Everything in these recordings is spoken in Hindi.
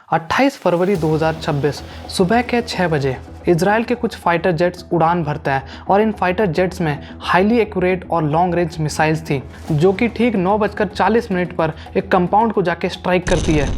28 फरवरी 2026 सुबह के 6 बजे इजराइल के कुछ फाइटर जेट्स उड़ान भरते हैं और इन फाइटर जेट्स में हाईली एक्यूरेट और लॉन्ग रेंज मिसाइल्स थी जो कि ठीक 9:40 पर एक कंपाउंड को जाके स्ट्राइक करती है।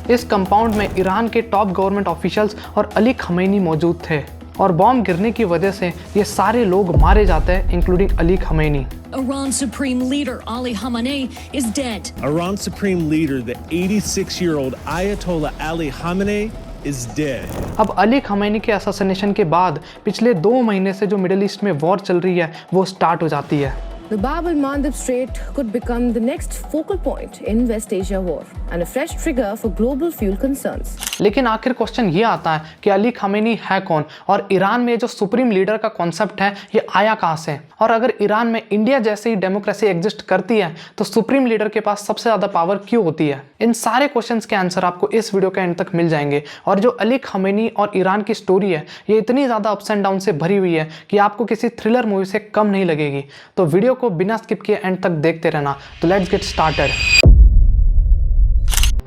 इस कंपाउंड में ईरान के टॉप गवर्नमेंट ऑफिशियल्स और अली खमैनी मौजूद थे और बॉम्ब गिरने की वजह से ये सारे लोग मारे जाते हैं including Ali Khamenei. Iran's supreme leader Ali Khamenei is dead. Iran's supreme leader, the 86-year-old Ayatollah Ali Khamenei, is dead. अब अली खमैनी के असैसिनेशन के बाद पिछले 2 महीने से जो मिडिल ईस्ट में वॉर चल रही है वो स्टार्ट हो जाती है। The Bab al-Mandeb Strait could become the next focal point in West Asia war and a fresh trigger for global fuel concerns. लेकिन आखिर क्वेश्चन ये आता है कि अली खमैनी है कौन और ईरान में जो सुप्रीम लीडर का कॉन्सेप्ट है ये आया कहाँ से, और अगर ईरान में इंडिया जैसी ही डेमोक्रेसी एग्जिस्ट करती है तो सुप्रीम लीडर के पास सबसे ज़्यादा पावर क्यों होती है। इन सारे क्वेश्चंस के आंसर आपको इस वीडियो के एंड तक मिल जाएंगे। और जो अली खमैनी और ईरान की स्टोरी है ये इतनी ज़्यादा अप्स एंड डाउन से भरी हुई है कि आपको किसी थ्रिलर मूवी से कम नहीं लगेगी। तो वीडियो को बिना स्किप किए एंड तक देखते रहना। तो let's get started.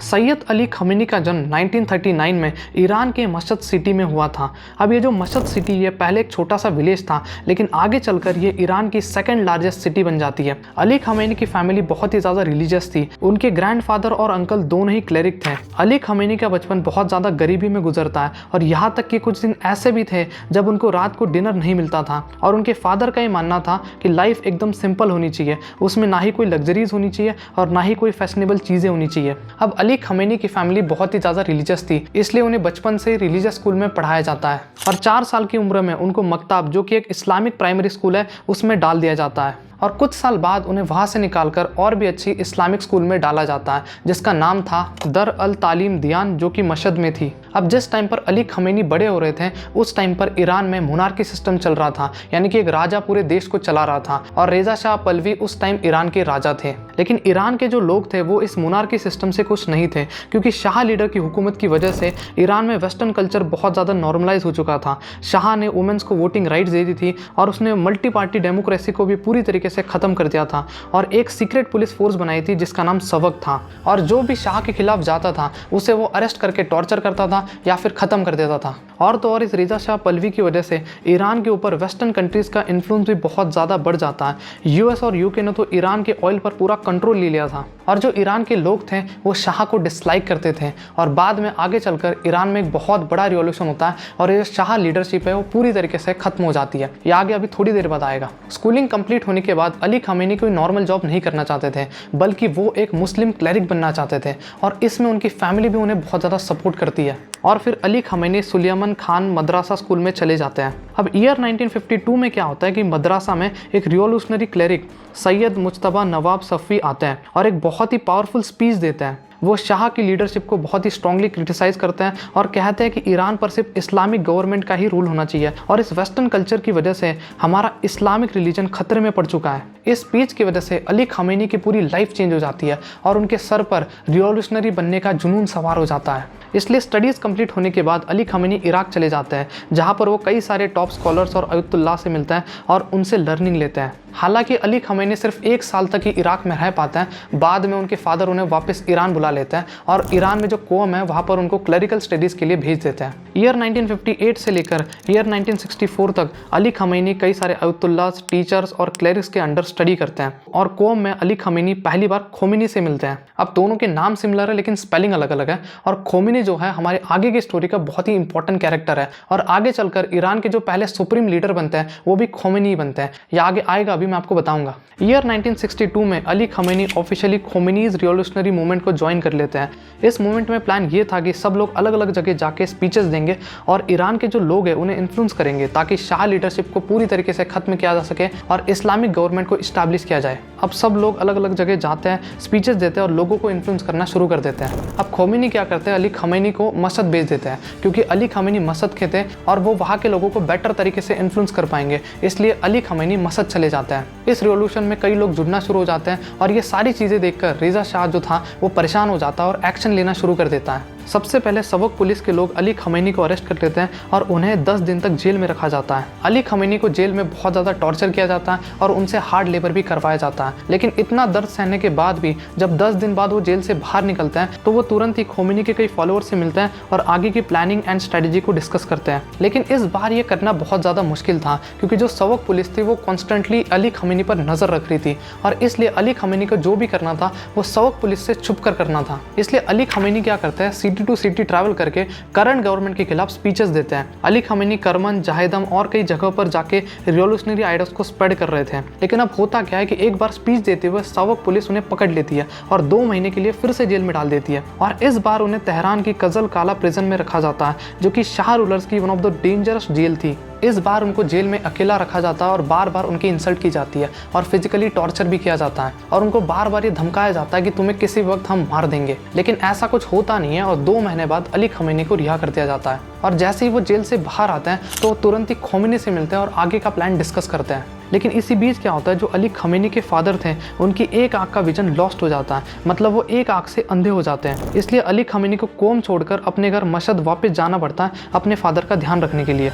Syed Ali Khamenei का जन्म 1939 में ईरान के मशहद सिटी में हुआ था। अब ये जो मशहद सिटी ये पहले एक छोटा सा विलेज था लेकिन आगे चलकर ये ईरान की सेकंड लार्जेस्ट सिटी बन जाती है। अली खमैनी की फैमिली बहुत ही ज़्यादा रिलीजियस थी। उनके ग्रैंडफादर और अंकल दोनों ही क्लेरिक थे। अली खमैनी का बचपन बहुत ज़्यादा गरीबी में गुजरता है और यहाँ तक कि कुछ दिन ऐसे भी थे जब उनको रात को डिनर नहीं मिलता था और उनके फादर का ये मानना था कि लाइफ एकदम सिंपल होनी चाहिए, उसमें ना ही कोई लग्जरीज होनी चाहिए और ना ही कोई फैशनेबल चीज़ें होनी चाहिए। अब अली खमैनी की फैमिली बहुत ही ज़्यादा रिलीजियस थी इसलिए उन्हें बचपन से रिलीजियस स्कूल में पढ़ाया जाता है और 4 साल की उम्र में उनको मकताब जो कि एक इस्लामिक प्राइमरी स्कूल है उसमें डाल दिया जाता है और कुछ साल बाद उन्हें वहाँ से निकालकर और भी अच्छी इस्लामिक स्कूल में डाला जाता है जिसका नाम था दर अल तालीम दियान जो कि मशहद में थी। अब जिस टाइम पर अली खमैनी बड़े हो रहे थे उस टाइम पर ईरान में मोनार्की सिस्टम चल रहा था, यानी कि एक राजा पूरे देश को चला रहा था और रेजा शाह पहलवी उस टाइम ईरान के राजा थे। लेकिन ईरान के जो लोग थे वो इस मोनार्की सिस्टम से खुश नहीं थे क्योंकि शाह लीडर की हुकूमत की वजह से ईरान में वेस्टर्न कल्चर बहुत ज़्यादा नॉर्मलाइज हो चुका था। शाह ने वुमेन्स को वोटिंग राइट्स दे दी थी और उसने मल्टी पार्टी डेमोक्रेसी को भी पूरी तरीके से ख़त्म कर दिया था और एक सीक्रेट पुलिस फोर्स बनाई थी जिसका नाम सवक था और जो भी शाह के खिलाफ जाता था उसे वो अरेस्ट करके टॉर्चर करता था या फिर ख़त्म कर देता था। और तो और इस रेजा शाह पहलवी की वजह से ईरान के ऊपर वेस्टर्न कंट्रीज़ का इन्फ्लुएंस भी बहुत ज़्यादा बढ़ जाता है। यूएस और यूके ने तो ईरान के ऑयल पर पूरा कंट्रोल ले लिया था और जो ईरान के लोग थे वो शाह को डिसलाइक करते थे और बाद में आगे चलकर ईरान में एक बहुत बड़ा रिवॉल्यूशन होता है और ये शाह लीडरशिप है वो पूरी तरीके से खत्म हो जाती है। ये आगे अभी थोड़ी देर बाद आएगा। स्कूलिंग कंप्लीट होने के बाद अली खमैनी कोई नॉर्मल जॉब नहीं करना चाहते थे बल्कि वो एक मुस्लिम क्लरिक बनना चाहते थे और इसमें उनकी फैमिली भी उन्हें बहुत ज़्यादा सपोर्ट करती है। और फिर अली खमैनी सुलेमान खान मदरसा स्कूल में चले जाते हैं। अब ईयर 1952 में क्या होता है कि मदरसा में एक रिवॉल्यूशनरी क्लरिक सैयद मुज्तबा नवाब सफ़ी आते हैं और एक बहुत ही पावरफुल स्पीच देते हैं। वो शाह की लीडरशिप को बहुत ही स्ट्रांगली क्रिटिसाइज करते हैं और कहते हैं कि ईरान पर सिर्फ इस्लामिक गवर्नमेंट का ही रूल होना चाहिए और इस वेस्टर्न कल्चर की वजह से हमारा इस्लामिक रिलीजन खतरे में पड़ चुका है। इस स्पीच की वजह से अली खमैनी की पूरी लाइफ चेंज हो जाती है और उनके सर पर रिवॉल्यूशनरी बनने का जुनून सवार हो जाता है। इसलिए स्टडीज़ कंप्लीट होने के बाद अली खमैनी इराक चले जाते हैं जहाँ पर वो कई सारे टॉप स्कॉलर्स और अयतुल्लाह से मिलते हैं और उनसे लर्निंग लेते हैं। हालांकि अली खमैनी सिर्फ 1 साल तक ही इराक में रह पाते हैं, बाद में उनके फादर उन्हें वापस ईरान बुला लेते हैं और ईरान में जो कौम है वहाँ पर उनको क्लरिकल स्टडीज़ के लिए भेज देते हैं। ईयर 1958 से लेकर ईयर 1964 तक अली खमैनी कई सारे अयतुल्लाह, टीचर्स और क्लरिक्स के अंडर स्टडी करते हैं और कौम में अली खमैनी पहली बार खोमेनी से मिलते हैं। अब दोनों के नाम सिमिलर है लेकिन स्पेलिंग अलग अलग है और खोमेनी जो है हमारे आगे की स्टोरी का बहुत ही इंपॉर्टेंट कैरेक्टर है और आगे चलकर ईरान के जो पहले सुप्रीम लीडर बनते हैं वो भी खोमेनी ही बनते हैं। ये आगे आएगा, अभी मैं आपको बताऊंगा। ईयर 1962 में अली खमैनी ऑफिशियली खोमेनीज रिवॉल्यूशनरी मूवमेंट को ज्वाइन कर लेते हैं। इस मूवमेंट में प्लान ये था कि सब लोग अलग अलग जगह जाके स्पीचेस देंगे और ईरान के जो लोग हैं उन्हें इन्फ्लुएंस करेंगे ताकि शाह लीडरशिप को पूरी तरीके से खत्म किया जा सके और इस्लामिक गवर्नमेंट को इस्टेब्लिश किया जाए। अब सब लोग अलग अलग जगह जाते हैं, स्पीचेस देते हैं और लोगों को इन्फ्लुएंस करना शुरू कर देते हैं। अब खोमेनी क्या करते हैं, अली खमैनी को मशहद भेज देते हैं क्योंकि अली खमैनी मशहद के थे और वो वहाँ के लोगों को बेटर तरीके से इन्फ्लुएंस कर पाएंगे, इसलिए अली खमैनी मशहद चले जाते हैं। इस रिवॉल्यूशन में कई लोग जुड़ना शुरू हो जाते हैं और ये सारी चीज़ें देखकर रेजा शाह जो था वो परेशान हो जाता है और एक्शन लेना शुरू कर देता है। सबसे पहले सबक पुलिस के लोग अली खमैनी को अरेस्ट कर लेते हैं और उन्हें 10 दिन तक जेल में रखा जाता है। अली खमैनी को जेल में बहुत ज़्यादा टॉर्चर किया जाता है और उनसे हार्ड लेबर भी करवाया जाता है। लेकिन इतना दर्द सहने के बाद भी जब 10 दिन बाद वो जेल से बाहर निकलते हैं तो वो तुरंत ही खोमेनी के कई फॉलोअर्स से मिलते हैं और आगे की प्लानिंग एंड स्ट्रेटजी को डिस्कस करते हैं। लेकिन इस बार ये करना बहुत ज़्यादा मुश्किल था क्योंकि जो सबक पुलिस थी वो कॉन्स्टेंटली अली खमैनी पर नज़र रख रही थी और इसलिए अली खमैनी को जो भी करना था वो सबक पुलिस से छुप कर करना था। इसलिए अली खमैनी क्या करते हैं, सिटी टू सिटी ट्रैवल करके करंट गवर्नमेंट के खिलाफ स्पीचेस देते हैं। अली खमैनी करमन, जाहेदम और कई जगहों पर जाके रिवॉल्यूशनरी आइडियाज को स्प्रेड कर रहे थे। लेकिन अब होता क्या है कि एक बार स्पीच देते हुए सबक पुलिस उन्हें पकड़ लेती है और 2 महीने के लिए फिर से जेल में डाल देती है और इस बार उन्हें तेहरान की कजल काला प्रिजन में रखा जाता है जो कि शाह रूलर्स की one of the dangerous jail थी। इस बार उनको जेल में अकेला रखा जाता है और बार बार उनकी इंसल्ट की जाती है और फिजिकली टॉर्चर भी किया जाता है और उनको बार बार ये धमकाया जाता है कि तुम्हें किसी वक्त हम मार देंगे। लेकिन ऐसा कुछ होता नहीं है और 2 महीने बाद अली खमैनी को रिहा कर दिया जाता है और जैसे ही वो जेल से बाहर आते हैं तो तुरंत ही खोमेनी से मिलते हैं और आगे का प्लान डिस्कस करते हैं। लेकिन इसी बीच क्या होता है, जो अली खमैनी के फादर थे उनकी एक आंख का विजन लॉस्ट हो जाता है, मतलब वो एक आंख से अंधे हो जाते हैं। इसलिए अली खमैनी को कोम छोड़कर अपने घर मशहद वापस जाना पड़ता है अपने फादर का ध्यान रखने के लिए।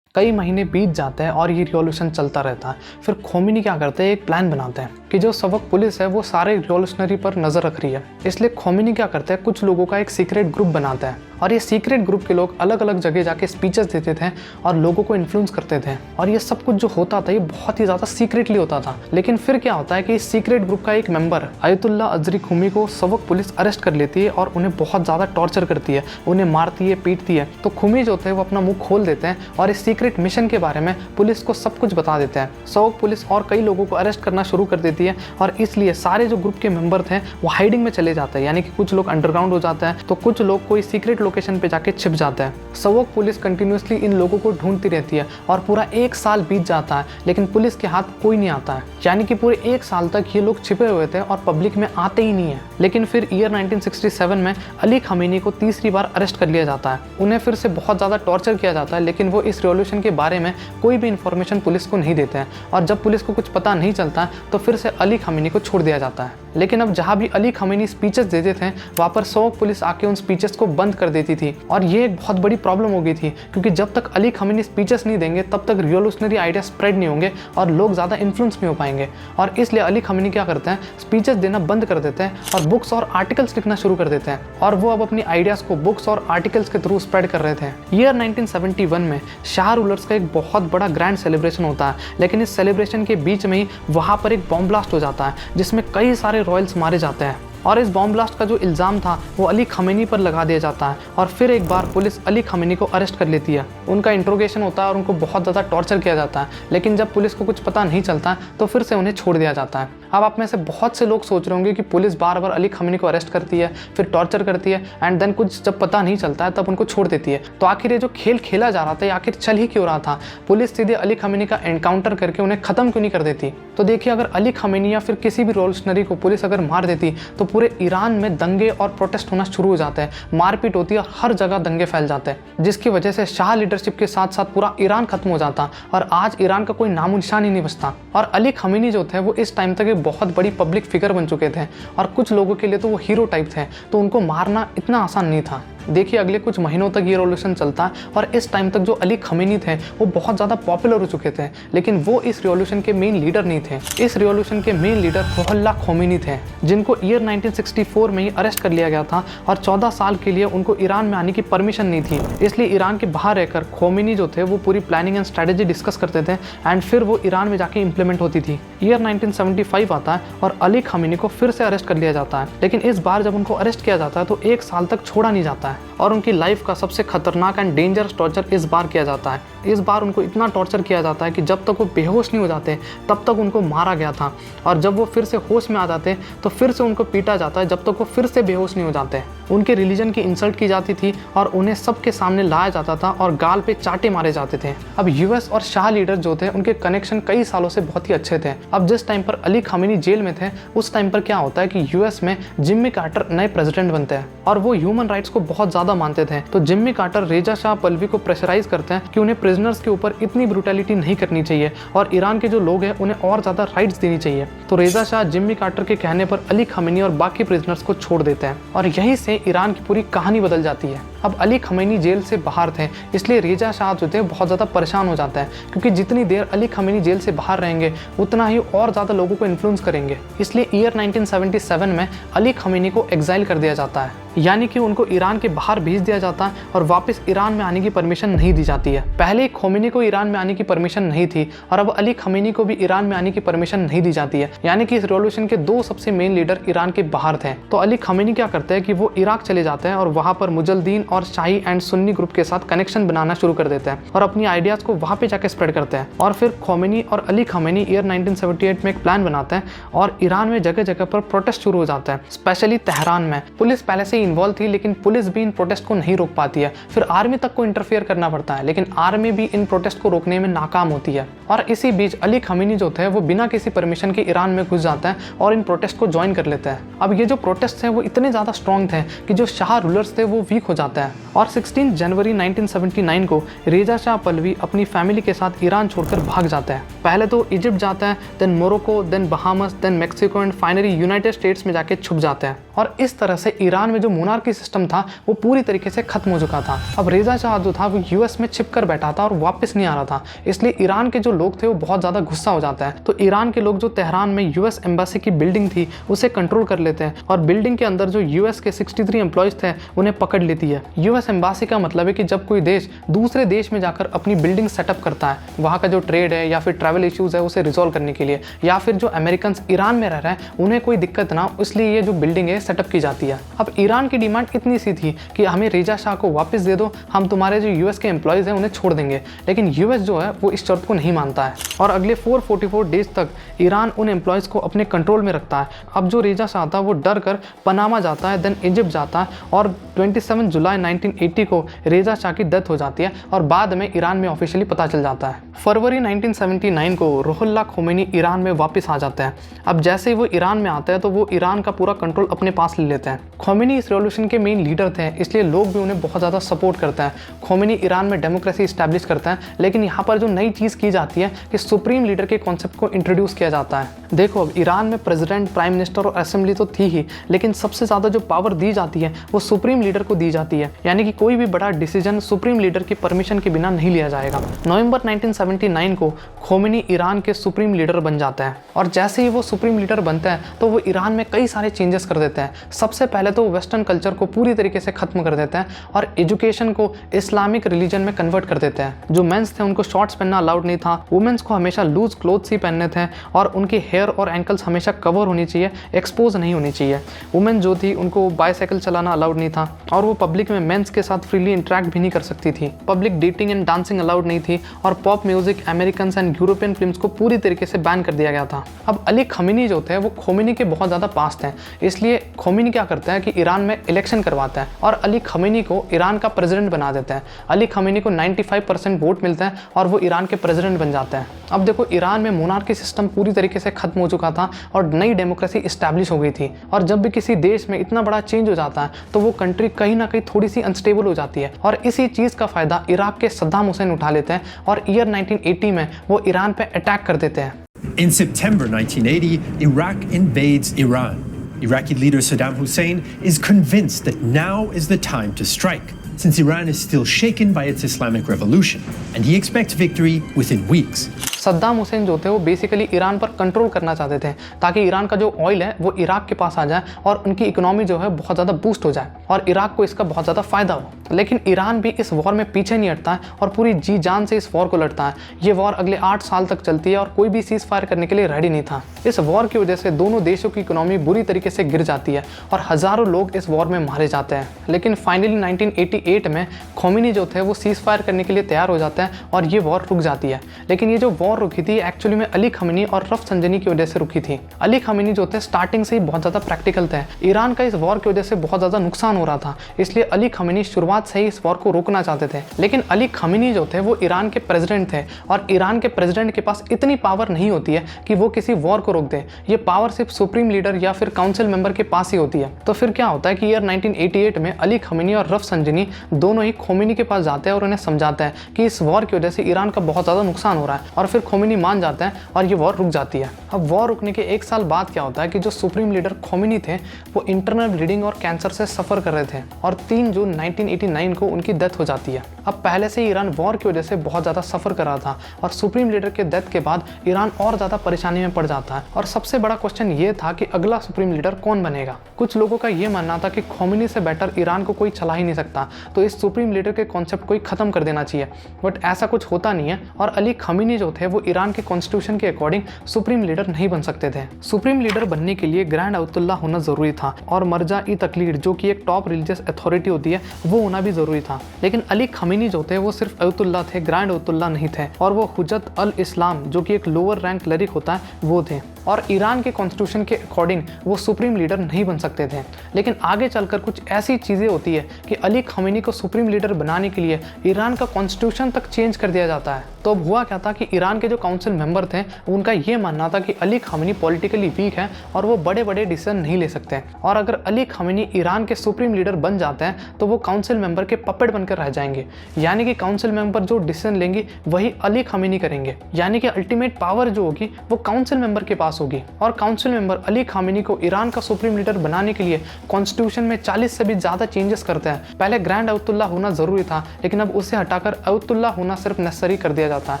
कई महीने बीत जाते हैं और ये रिवॉल्यूशन चलता रहता है। फिर खोमेनी क्या करते हैं, एक प्लान बनाते हैं कि जो सबक पुलिस है वो सारे रिवॉल्यूशनरी पर नज़र रख रही है। इसलिए खोमेनी क्या करते हैं, कुछ लोगों का एक सीक्रेट ग्रुप बनाते हैं और ये सीक्रेट ग्रुप के लोग अलग अलग जगह जाके स्पीचेस देते थे और लोगों को इन्फ्लुएंस करते थे और ये सब कुछ जो होता था ये बहुत ही ज़्यादा सीक्रेटली होता था। लेकिन फिर क्या होता है कि इस सीक्रेट ग्रुप का एक मेंबर आयतुल्ला अजरी खुमी को सबक पुलिस अरेस्ट कर लेती है और उन्हें बहुत ज़्यादा टॉर्चर करती है, उन्हें मारती है, पीटती है। तो खुमी जो थे वो अपना मुंह खोल देते हैं और इस सीक्रेट मिशन के बारे में पुलिस को सब कुछ बता देते हैं। सबक पुलिस और कई लोगों को अरेस्ट करना शुरू कर देती है और इसलिए सारे जो ग्रुप के मेंबर थे वो हाइडिंग में चले जाते हैं, यानी कि कुछ लोग अंडरग्राउंड हो जाते हैं तो कुछ लोग कोई सीक्रेट लोकेशन पे जाके छिप जाते हैं। सबक पुलिस कंटिन्यूसली इन लोगों को ढूंढती रहती है और पूरा 1 साल बीत जाता है लेकिन पुलिस के हाथ कोई नहीं आता है, यानी कि पूरे 1 साल तक ये लोग छिपे हुए थे और पब्लिक में आते ही नहीं है। लेकिन फिर ईयर 1967 में अली खमैनी को तीसरी बार अरेस्ट कर लिया जाता है। उन्हें फिर से बहुत ज़्यादा टॉर्चर किया जाता है लेकिन वो इस रिवॉल्यूशन के बारे में कोई भी इन्फॉर्मेशन पुलिस को नहीं देते हैं और जब पुलिस को कुछ पता नहीं चलता तो फिर से अली खमैनी को छोड़ दिया जाता है। लेकिन अब जहाँ भी अली खमैनी स्पीचेस देते थे वहाँ पर सबक पुलिस आके उन स्पीचेस को बंद कर देती थी और ये एक बहुत बड़ी प्रॉब्लम हो गई थी क्योंकि जब तक अली खमैनी स्पीचेस नहीं देंगे तब तक रिवॉल्यूशनरी आइडिया स्प्रेड नहीं होंगे और लोग ज़्यादा इन्फ्लुएंस नहीं हो पाएंगे। और इसलिए अली खमैनी क्या करते हैं, स्पीचेस देना बंद कर देते हैं और बुक्स और आर्टिकल्स लिखना शुरू कर देते हैं और वो अब अपनी आइडियाज़ को बुक्स और आर्टिकल्स के थ्रू स्प्रेड कर रहे थे। ईयर 1971 में शाह रूलर्स का एक बहुत बड़ा ग्रैंड सेलिब्रेशन होता है लेकिन इस सेलिब्रेशन के बीच में ही वहाँ पर एक बॉम्ब ब्लास्ट हो जाता है जिसमें कई सारे रॉयल्स मारे जाते हैं और इस बॉम्ब ब्लास्ट का जो इल्ज़ाम था वो अली खमैनी पर लगा दिया जाता है और फिर एक बार पुलिस अली खमैनी को अरेस्ट कर लेती है। उनका इंट्रोगेशन होता है और उनको बहुत ज़्यादा टॉर्चर किया जाता है लेकिन जब पुलिस को कुछ पता नहीं चलता तो फिर से उन्हें छोड़ दिया जाता है। अब आप में से बहुत से लोग सोच रहे होंगे कि पुलिस बार बार अली खमैनी को अरेस्ट करती है, फिर टॉर्चर करती है एंड देन कुछ जब पता नहीं चलता है तब उनको छोड़ देती है। तो आखिर ये जो खेल खेला जा रहा था ये आखिर चल ही क्यों रहा था? पुलिस सीधे अली खमैनी का एनकाउंटर करके उन्हें ख़त्म क्यों नहीं कर देती? तो देखिए, अगर अली खमैनी या फिर किसी भी रिवॉल्यूशनरी को पुलिस अगर मार देती तो पूरे ईरान में दंगे और प्रोटेस्ट होना शुरू हो जाते हैं, मारपीट होती है और हर जगह दंगे फैल जाते हैं जिसकी वजह से शाह लीडरशिप के साथ साथ पूरा ईरान खत्म हो जाता और आज ईरान का कोई नामो निशान ही नहीं बचता। और अली खमैनी जो थे वो इस टाइम तक एक बहुत बड़ी पब्लिक फिगर बन चुके थे और कुछ लोगों के लिए तो वो हीरो टाइप थे, तो उनको मारना इतना आसान नहीं था। देखिए, अगले कुछ महीनों तक ये रिवॉल्यूशन चलता है और इस टाइम तक जो अली खमैनी थे वो बहुत ज़्यादा पॉपुलर हो चुके थे लेकिन वो इस रिवॉल्यूशन के मेन लीडर नहीं थे। इस रिवॉल्यूशन के मेन लीडर रुहुल्लाह खोमेनी थे जिनको ईयर 1964 में ही अरेस्ट कर लिया गया था और 14 साल के लिए उनको ईरान में आने की परमिशन नहीं थी। इसलिए ईरान के बाहर रहकर खोमेनी जो थे वो पूरी प्लानिंग एंड स्ट्रेटेजी डिस्कस करते थे एंड फिर वो ईरान में जाके इंप्लीमेंट होती थी। ईयर 1975 आता है और अली खमैनी को फिर से अरेस्ट कर लिया जाता है लेकिन इस बार जब उनको अरेस्ट किया जाता है तो 1 साल तक छोड़ा नहीं जाता है और उनकी लाइफ का सबसे खतरनाक एंड डेंजरस टॉर्चर इस बार किया जाता है। इस बार उनको इतना टॉर्चर किया जाता है कि जब तक वो बेहोश नहीं हो जाते तब तक उनको मारा गया था और जब वो फिर से होश में आ जाते तो फिर से उनको पीटा जाता है जब तक वो फिर से बेहोश नहीं हो जाते। उनके रिलीजन की इंसल्ट की जाती थी और उन्हें सबके सामने लाया जाता था और गाल पे चाटे मारे जाते थे। अब यूएस और शाह लीडर जो थे उनके कनेक्शन कई सालों से बहुत ही अच्छे थे अब जिस टाइम पर अली खामेनी जेल में थे उस टाइम पर क्या होता है कि यूएस में जिम्मी कार्टर नए प्रेसिडेंट बनते हैं और वो ह्यूमन राइट्स को बहुत ज़्यादा मानते थे। तो जिम्मी कार्टर रेजा शाह पहलवी को प्रेशराइज करते हैं कि उन्हें प्रिजनर्स के ऊपर इतनी ब्रूटैलिटी नहीं करनी चाहिए और ईरान के जो लोग हैं उन्हें और ज़्यादा राइट्स देनी चाहिए। तो रेजा शाह जिम्मी कार्टर के कहने पर अली खामेनी और बाकी प्रिजनर्स को छोड़ देते हैं और यहीं से ईरान की पूरी कहानी बदल जाती है। अब अली खामेनी जेल से बाहर थे, इसलिए रेजा शाह जो थे बहुत ज़्यादा परेशान हो जाता है, क्योंकि जितनी देर अली खामेनी जेल से बाहर रहेंगे उतना ही और ज़्यादा लोगों को इन्फ्लुएंस करेंगे। इसलिए ईयर 1977 में अली खामेनी को एग्जाइल कर दिया जाता है, यानी कि उनको ईरान के बाहर भेज दिया जाता है और वापस ईरान में आने की परमिशन नहीं दी जाती है। पहले खोमेनी को ईरान में आने की परमिशन नहीं थी और अब अली खामेनी को भी ईरान में आने की परमिशन नहीं दी जाती है, यानी कि इस रेवोल्यूशन के दो सबसे मेन लीडर ईरान के बाहर थे। तो अली खामेनी क्या करते हैं कि वो इराक चले जाते हैं और वहाँ पर मुजल्दीन और शाही एंड सुन्नी ग्रुप के साथ कनेक्शन बनाना शुरू कर देते हैं और अपनी आइडियाज़ को वहाँ पे जाके स्प्रेड करते हैं। और फिर खोमेनी और अली खामेनी ईयर 1978 में एक प्लान बनाते हैं और ईरान में जगह जगह पर प्रोटेस्ट शुरू हो जाते हैं, स्पेशली तेहरान में। पुलिस पहले से ही इन्वॉल्व थी, लेकिन पुलिस भी इन प्रोटेस्ट को नहीं रोक पाती है। फिर आर्मी तक को इंटरफेयर करना पड़ता है, लेकिन आर्मी भी इन प्रोटेस्ट को रोकने में नाकाम होती है। और इसी बीच अली खामेनी जो थे वो बिना किसी परमिशन के ईरान में घुस जाते हैं और इन प्रोटेस्ट को ज्वाइन कर लेते हैं। अब ये जो प्रोटेस्ट थे वो इतने ज़्यादा स्ट्रॉन्ग थे कि जो शाह रूलर्स थे वो वीक हो जाते हैं और 16 जनवरी 1979 को रेजा शाह पहलवी अपनी फैमिली के साथ ईरान छोड़कर भाग जाते हैं। पहले तो इजिप्ट जाते हैं, then Morocco, then Bahamas, then Mexico and finally United States में जाके छुप जाते हैं। और इस तरह से ईरान में जो मोनार्की सिस्टम था वो पूरी तरीके से खत्म हो चुका था। अब रेजा शाह जो था वो यूएस में छिप कर बैठा था और वापस नहीं आ रहा था, इसलिए ईरान के जो लोग थे वो बहुत ज़्यादा गुस्सा हो जाता है। तो ईरान के लोग जो तेहरान में यूएस एम्बेसी की बिल्डिंग थी उसे कंट्रोल कर लेते हैं और बिल्डिंग के अंदर जो यूएस के 63 एम्प्लॉयज़ थे उन्हें पकड़ लेती है। यूएस एम्बेसी का मतलब है कि जब कोई देश दूसरे देश में जाकर अपनी बिल्डिंग सेटअप करता है, वहाँ का जो ट्रेड है या फिर ट्रैवल इश्यूज़ है उसे रिजॉल्व करने के लिए, या फिर जो अमेरिकन ईरान में रह रहे हैं उन्हें कोई दिक्कत ना हो, इसलिए ये जो बिल्डिंग है सेटअप की जाती है। अब ईरान की डिमांड इतनी सी थी कि हमें रेजा शाह को वापस दे दो, हम तुम्हारे जो यूएस के एम्प्लॉयज़ हैं उन्हें छोड़ देंगे। लेकिन यूएस जो है वो इस शर्त को नहीं मानता है और अगले 444 डेज तक ईरान उन एम्प्लॉयज़ को अपने कंट्रोल में रखता है। अब जो रेजा शाह था वो डर कर पनामा जाता है, देन इजिप्ट जाता है और 27 जुलाई 1980 को रेजा शाह की डेथ हो जाती है और बाद में ईरान में ऑफिशियली पता चल जाता है। फरवरी 1979 को रुहुल्लाह खोमेनी ईरान में वापस आ जाते हैं। अब जैसे ही वो ईरान में आते हैं तो वो ईरान का पूरा कंट्रोल अपने पास ले लेते हैं। खोमेनी इस रेवोल्यूशन के मेन लीडर थे, इसलिए लोग भी उन्हें बहुत ज़्यादा सपोर्ट करते हैं। खोमेनी ईरान में डेमोक्रेसी इस्टेब्लिश करते हैं, लेकिन यहाँ पर जो नई चीज़ की जाती है कि सुप्रीम लीडर के कॉन्सेप्ट को इंट्रोड्यूस किया जाता है। देखो अब ईरान में प्रेसिडेंट, प्राइम मिनिस्टर और असेंबली तो थी ही, लेकिन सबसे ज़्यादा जो पावर दी जाती है वो सुप्रीम लीडर को दी जाती है, यानी कि कोई भी बड़ा डिसीजन सुप्रीम लीडर की परमिशन के बिना नहीं लिया जाएगा। नवंबर 1979 को खोमेनी ईरान के सुप्रीम लीडर बन जाते हैं और जैसे ही वो सुप्रीम लीडर बनते हैं तो वो ईरान में कई सारे चेंजेस कर देते हैं। सबसे पहले तो वेस्टर्न कल्चर को पूरी तरीके से खत्म कर देते हैं और एजुकेशन को इस्लामिक रिलीजन में कन्वर्ट कर देते हैं। जो मेंस थे उनको शॉर्ट्स पहनना अलाउड नहीं था, वुमेन्स को हमेशा लूज क्लोथ्स ही पहनने थे और उनके हेयर और एंकल्स हमेशा कवर होनी चाहिए, एक्सपोज नहीं होनी चाहिए। वुमेन जो थी उनको बाइसाइकिल चलाना अलाउड नहीं था और वो पब्लिक में मेंस के साथ फ्रीली इंटरेक्ट भी नहीं कर सकती थी। Public dating and dancing allowed नहीं थी और pop music, American and European films को पूरी तरीके से बैन कर दिया गया था। अब अली खामेनी जो थे वो खोमेनी के बहुत ज़्यादा पास थे, इसलिए खोमेनी क्या करते हैं कि ईरान में इलेक्शन करवाते हैं और अली खामेनी को ईरान का प्रेसिडेंट बना देते हैं। अली खामेनी को 95% वोट मिलते हैं और वो ईरान के प्रेसिडेंट बन जाते हैं। अब देखो ईरान में मोनार्की सिस्टम पूरी तरीके से खत्म हो चुका था और नई डेमोक्रेसी इस्टेब्लिश हो गई थी और जब भी किसी देश में इतना बड़ा चेंज हो जाता है तो वो कंट्री कहीं ना कहीं थोड़ी सी अनस्टेबल हो जाती है और इसी चीज़ का फ़ायदा इराक के सद्दाम हुसैन उठा लेते हैं और ईयर 1980 में वो ईरान पे अटैक कर देते हैं। In September 1980, Iraq invades Iran. Iraqi leader Saddam Hussein is convinced that now is the time to strike, since Iran is still shaken by its Islamic revolution, and he expects victory within weeks. Saddam Hussain जो थे वो बेसिकली ईरान पर कंट्रोल करना चाहते थे ताकि ईरान का जो ऑयल है वो इराक के पास आ जाए और उनकी इकोनॉमी जो है बहुत ज़्यादा बूस्ट हो जाए और इराक को इसका बहुत ज़्यादा फ़ायदा हो। लेकिन ईरान भी इस वॉर में पीछे नहीं हटता है और पूरी जी जान से इस वॉर को लड़ता है। ये वॉर अगले 8 साल तक चलती है और कोई भी सीज फायर करने के लिए रेडी नहीं था। इस वॉर की वजह से दोनों देशों की इकोनॉमी बुरी तरीके से गिर जाती है और हज़ारों लोग इस वॉर में मारे जाते हैं। लेकिन फाइनली 1988 में खोमेनी जो थे वो सीज फायर करने के लिए तैयार हो जाते हैं और ये वॉर रुक जाती है। लेकिन ये जो वॉर वॉर रुकी थी एक्चुअली में अली खमेनी और रफसंजनी की वजह से रुकी थी। अली खमेनी जो थे स्टार्टिंग से ही बहुत ज़्यादा प्रैक्टिकल थे। ईरान का इस वॉर की वजह से बहुत ज़्यादा नुकसान हो रहा था, इसलिए अली खमेनी शुरुआत से ही इस वॉर को रोकना चाहते थे। लेकिन अली खमेनी जो थे वो ईरान के प्रेसिडेंट थे और ईरान के प्रेसिडेंट के पास इतनी पावर नहीं होती है कि वो किसी वॉर को रोक दे। ये पावर सिर्फ सुप्रीम लीडर या फिर काउंसिल मेंबर के पास ही होती है। तो फिर क्या होता है कि ईयर 1988 में अली खमेनी और रफसंजनी दोनों ही खोमेनी के पास जाते हैं और उन्हें समझाते हैं कि इस वॉर की वजह से ईरान का बहुत ज़्यादा नुकसान हो रहा है, और फिर खोमेनी मान जाते हैं और ये वॉर रुक जाती है। अब वॉर रुकने के एक साल बाद क्या होता है कि जो सुप्रीम लीडर खोमेनी थे वो इंटरनल ब्लीडिंग और कैंसर से सफ़र कर रहे थे और 3 जून 1989 को उनकी डेथ हो जाती है। अब पहले से ईरान वॉर की वजह से बहुत ज़्यादा सफ़र कर रहा था और सुप्रीम लीडर के डेथ के बाद ईरान और ज़्यादा परेशानी में पड़ जाता है। और सबसे बड़ा क्वेश्चन ये था कि अगला सुप्रीम लीडर कौन बनेगा। कुछ लोगों का ये मानना था कि खोमेनी से बेटर ईरान को कोई चला ही नहीं सकता, तो इस सुप्रीम लीडर के कॉन्सेप्ट को ही खत्म कर देना चाहिए। बट ऐसा कुछ होता नहीं है और अली खमेनी जो थे वो ईरान के कॉन्स्टिट्यूशन के अकॉर्डिंग सुप्रीम लीडर नहीं बन सकते थे। सुप्रीम लीडर बनने के लिए ग्रैंड अयतुल्ला होना जरूरी था और मर्जा ई तकलीद जो कि एक टॉप रिलीजियस अथॉरिटी होती है वो होना भी जरूरी था। लेकिन अली खमेनी जो थे वो सिर्फ अयतुल्ला थे, ग्रैंड अयतुल्ला नहीं थे, और वो हुज्जत अल इस्लाम जो कि एक लोअर रैंक क्लरिक होता है वो थे। और ईरान के कॉन्स्टिट्यूशन के अकॉर्डिंग वो सुप्रीम लीडर नहीं बन सकते थे। लेकिन आगे चलकर कुछ ऐसी चीज़ें होती है कि अली खमेनी को सुप्रीम लीडर बनाने के लिए ईरान का कॉन्स्टिट्यूशन तक चेंज कर दिया जाता है। तो अब हुआ क्या था कि ईरान के जो काउंसिल मेंबर थे उनका ये मानना था कि अली खमेनी पॉलिटिकली वीक है और वो बड़े बड़े डिसीजन नहीं ले सकते, और अगर अली खमेनी ईरान के सुप्रीम लीडर बन जाते हैं तो वो काउंसिल मेंबर के पपेट बनकर रह जाएंगे। यानी कि काउंसिल मेंबर जो डिसीजन लेंगे वही अली खमेनी करेंगे, यानी कि अल्टीमेट पावर जो होगी वो काउंसिल मेंबर के पास होगी। और काउंसिल मेंबर अली खमेनी को ईरान का सुप्रीम लीडर बनाने के लिए कॉन्स्टिट्यूशन में 40 से भी ज़्यादा चेंजेस करते हैं। पहले ग्रैंड अयतुल्ला होना ज़रूरी था, लेकिन अब उसे हटाकर अयतुल्ला होना सिर्फ नेसेसरी कर दिया जाता है,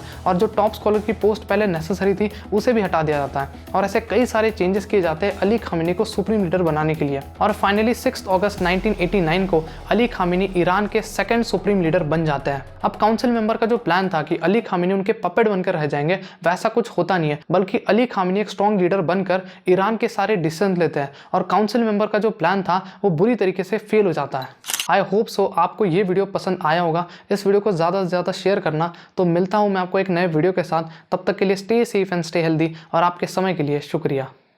और जो टॉप स्कॉलर की पोस्ट पहले नेसेसरी थी उसे भी हटा दिया जाता है। और ऐसे कई सारे चेंजेस किए जाते हैं अली खमेनी को सुप्रीम लीडर बनाने के लिए। और फाइनली 6 अगस्त 1989 को अली खमेनी ईरान के सेकंड सुप्रीम लीडर बन जाते हैं। अब काउंसिल मेंबर का जो प्लान था कि अली खमेनी उनके पपेट बनकर रह जाएंगे, वैसा कुछ होता नहीं है, बल्कि अली खमेनी एक स्ट्रॉन्ग लीडर बनकर ईरान के सारे डिसीजन लेते हैं और काउंसिल मेंबर का जो प्लान था वो बुरी तरीके से फेल हो जाता है। आई होप सो आपको ये वीडियो पसंद आया होगा। इस वीडियो को ज़्यादा से ज़्यादा शेयर करना। तो मिलता हूँ मैं आपको एक नए वीडियो के साथ, तब तक के लिए stay safe and stay healthy, और आपके समय के लिए शुक्रिया।